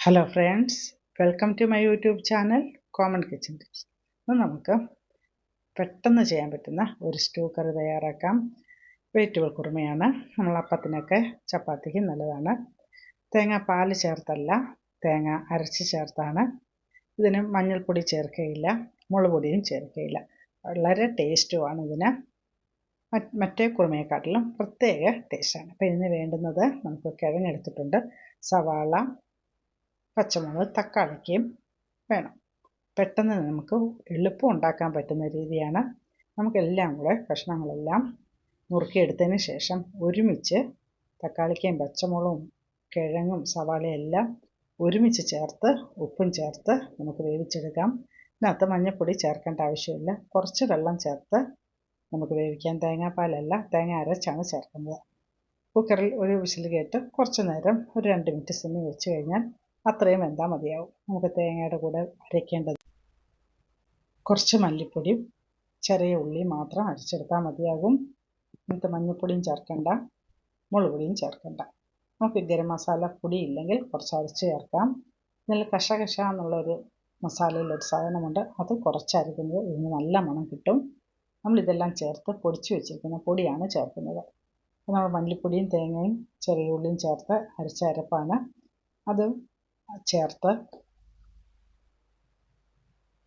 Hello friends, welcome to my YouTube channel common kitchen tips. ഇന്ന് നമുക്ക് പെട്ടെന്ന് ചെയ്യാൻ പറ്റുന്ന ഒരു സ്റ്റൂ കറി തയ്യാറാക്കാം. വെജിറ്റബിൾ കുറുമയാണ്. നമ്മൾ അപ്പത്തിനൊക്കെ ചപ്പാത്തിക്ക് നല്ലതാണ്. തേങ്ങാപ്പാൽ ചേർത്തല്ല, തേങ്ങ അരച്ച് ചേർത്താണ്. ഇതിന് മഞ്ഞൾപ്പൊടി ചേർക്കുകയില്ല, മുളക് പൊടിയും ചേർക്കുകയില്ല. വളരെ ടേസ്റ്റുമാണ് ഇതിന്. മറ്റേ കുറുമയെക്കാട്ടിലും പ്രത്യേക ടേസ്റ്റാണ്. അപ്പോൾ ഇതിന് വേണ്ടുന്നത് നമുക്ക് കിഴങ്ങെടുത്തിട്ടുണ്ട്, സവാള, പച്ചമുളക്, തക്കാളിക്കയും വേണം. പെട്ടെന്ന് നമുക്ക് എളുപ്പം ഉണ്ടാക്കാൻ പറ്റുന്ന രീതിയാണ്. നമുക്കെല്ലാം കൂടെ കഷ്ണങ്ങളെല്ലാം നുറുക്കിയെടുത്തതിന് ശേഷം ഒരുമിച്ച് തക്കാളിക്കയും പച്ചമുളകും കിഴങ്ങും സവാളയും എല്ലാം ഒരുമിച്ച് ചേർത്ത് ഉപ്പും ചേർത്ത് നമുക്ക് വേവിച്ചെടുക്കാം. ഇതിനകത്ത് മഞ്ഞൾപ്പൊടി ചേർക്കേണ്ട ആവശ്യമില്ല. കുറച്ച് വെള്ളം ചേർത്ത് നമുക്ക് വേവിക്കാം. തേങ്ങാപ്പാലല്ല, തേങ്ങ അരച്ചാണ് ചേർക്കുന്നത്. കുക്കറിൽ ഒരു വിസിൽ കേട്ട് കുറച്ച് നേരം ഒരു 2 മിനിറ്റ് സിമ്മിൽ വെച്ച് കഴിഞ്ഞാൽ അത്രയും വെന്താൽ മതിയാവും. നമുക്ക് തേങ്ങയുടെ കൂടെ അരയ്ക്കേണ്ടത് കുറച്ച് മല്ലിപ്പൊടിയും ചെറിയ ഉള്ളിയും മാത്രം അരച്ചെടുത്താൽ മതിയാകും. എന്നിട്ട് മഞ്ഞൾപ്പൊടിയും ചേർക്കണ്ട, മുളക് പൊടിയും ചേർക്കണ്ട. നമുക്ക് ഗരം മസാല പൊടി ഇല്ലെങ്കിൽ കുറച്ച് അരച്ച് ചേർക്കാം. ഇതിൽ കശകശ എന്നുള്ളൊരു മസാലയിലൊരു സാധനമുണ്ട്, അത് കുറച്ചരയ്ക്കുന്നത് ഇതിന് നല്ല മണം കിട്ടും. നമ്മളിതെല്ലാം ചേർത്ത് പൊടിച്ച് വെച്ചിരിക്കുന്ന പൊടിയാണ് ചേർക്കുന്നത്. അപ്പോൾ നമ്മൾ മല്ലിപ്പൊടിയും തേങ്ങയും ചെറിയ ഉള്ളിയും ചേർത്ത് അരച്ച അരപ്പാണ്. അത് ചേർത്ത്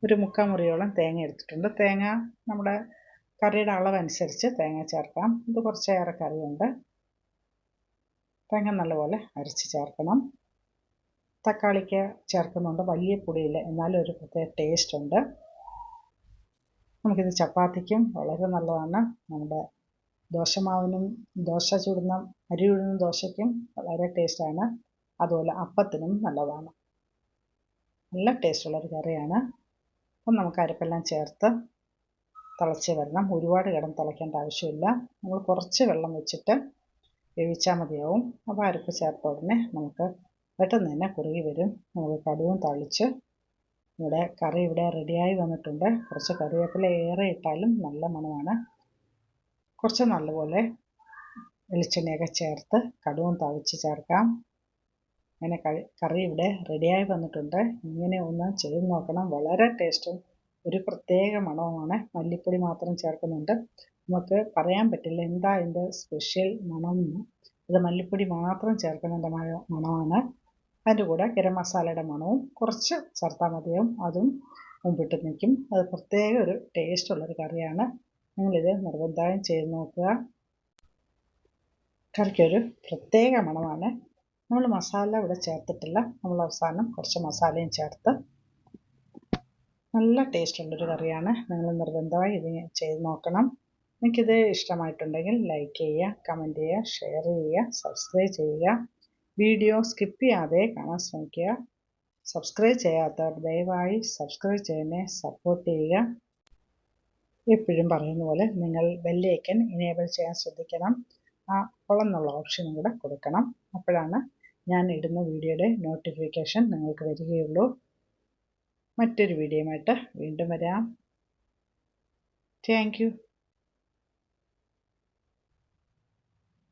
ഒരു 3/4 മുറിയോളം തേങ്ങ എടുത്തിട്ടുണ്ട്. തേങ്ങ നമ്മുടെ കറിയുടെ അളവനുസരിച്ച് തേങ്ങ ചേർക്കാം. ഇത് കുറച്ചേറെ കറിയുണ്ട്. തേങ്ങ നല്ലപോലെ അരച്ച് ചേർക്കണം. തക്കാളിക്ക് ചേർക്കുന്നുണ്ട്, വലിയ പൊടിയില്ല, എന്നാലും ഒരു പ്രത്യേക ടേസ്റ്റ് ഉണ്ട്. നമുക്കിത് ചപ്പാത്തിക്കും വളരെ നല്ലതാണ്. നമ്മുടെ ദോശമാവിനും, ദോശ ചുടുന്ന അരി ഉഴുന്ന ദോശയ്ക്കും വളരെ ടേസ്റ്റാണ്. അതുപോലെ അപ്പത്തിനും നല്ലതാണ്. നല്ല ടേസ്റ്റുള്ളൊരു കറിയാണ്. അപ്പം നമുക്ക് അരപ്പെല്ലാം ചേർത്ത് തിളച്ച് വരണം. ഒരുപാട് കിടന്ന് തിളയ്ക്കേണ്ട ആവശ്യമില്ല. നമ്മൾ കുറച്ച് വെള്ളം വെച്ചിട്ട് വേവിച്ചാൽ മതിയാവും. അപ്പോൾ അരപ്പ് ചേർത്ത ഉടനെ നമുക്ക് പെട്ടെന്ന് തന്നെ കുറുകി വരും. നമുക്ക് കടുവും തളിച്ച് കറി ഇവിടെ റെഡിയായി വന്നിട്ടുണ്ട്. കുറച്ച് കറിവേപ്പില ഏറെ ഇട്ടാലും നല്ല മണമാണ്. കുറച്ച് നല്ലപോലെ വെളിച്ചെണ്ണയൊക്കെ ചേർത്ത് കടുവും തളിച്ച് ചേർക്കാം. അങ്ങനെ കറി ഇവിടെ റെഡിയായി വന്നിട്ടുണ്ട്. ഇങ്ങനെ ഒന്ന് ചെയ്ത് നോക്കണം. വളരെ ടേസ്റ്റും ഒരു പ്രത്യേക മണവുമാണ്. മല്ലിപ്പൊടി മാത്രം ചേർക്കുന്നുണ്ട്. നമുക്ക് പറയാൻ പറ്റില്ല എന്താ അതിൻ്റെ സ്പെഷ്യൽ മണം. ഇത് മല്ലിപ്പൊടി മാത്രം ചേർക്കുന്നതിൻ്റെ മണമാണ്. അതിൻ്റെ കൂടെ ഗരം മസാലയുടെ മണവും കുറച്ച് ചേർത്താൽ മതിയാവും. അതും മുമ്പിട്ട് നിൽക്കും. അത് പ്രത്യേക ഒരു ടേസ്റ്റുള്ളൊരു കറിയാണ്. നിങ്ങളിത് നിർബന്ധമായും ചെയ്ത് നോക്കുക. കറിക്കൊരു പ്രത്യേക മണമാണ്. നമ്മൾ മസാല ഇവിടെ ചേർത്തിട്ടില്ല. നമ്മൾ അവസാനം കുറച്ച് മസാലയും ചേർത്ത് നല്ല ടേസ്റ്റുള്ളൊരു കറിയാണ്. നിങ്ങൾ നിർബന്ധമായി ഇത് ചെയ്ത് നോക്കണം. എനിക്കിത് ഇഷ്ടമായിട്ടുണ്ടെങ്കിൽ ലൈക്ക് ചെയ്യുക, കമൻറ്റ് ചെയ്യുക, ഷെയർ ചെയ്യുക, സബ്സ്ക്രൈബ് ചെയ്യുക. വീഡിയോ സ്കിപ്പ് ചെയ്യാതെ കാണാൻ ശ്രമിക്കുക. സബ്സ്ക്രൈബ് ചെയ്യാത്തവർ ദയവായി സബ്സ്ക്രൈബ് ചെയ്യുന്നതിനെ സപ്പോർട്ട് ചെയ്യുക. എപ്പോഴും പറയുന്ന പോലെ നിങ്ങൾ ബെല്ലൈക്കൺ ഇനേബിൾ ചെയ്യാൻ ശ്രദ്ധിക്കണം. ആ എന്നുള്ള ഓപ്ഷനും കൂടെ കൊടുക്കണം. അപ്പോഴാണ് ഞാൻ ഇടുന്ന വീഡിയോയുടെ നോട്ടിഫിക്കേഷൻ നിങ്ങൾക്ക് വരികയുള്ളൂ. മറ്റൊരു വീഡിയോയുമായിട്ട് വീണ്ടും വരാം. Thank you.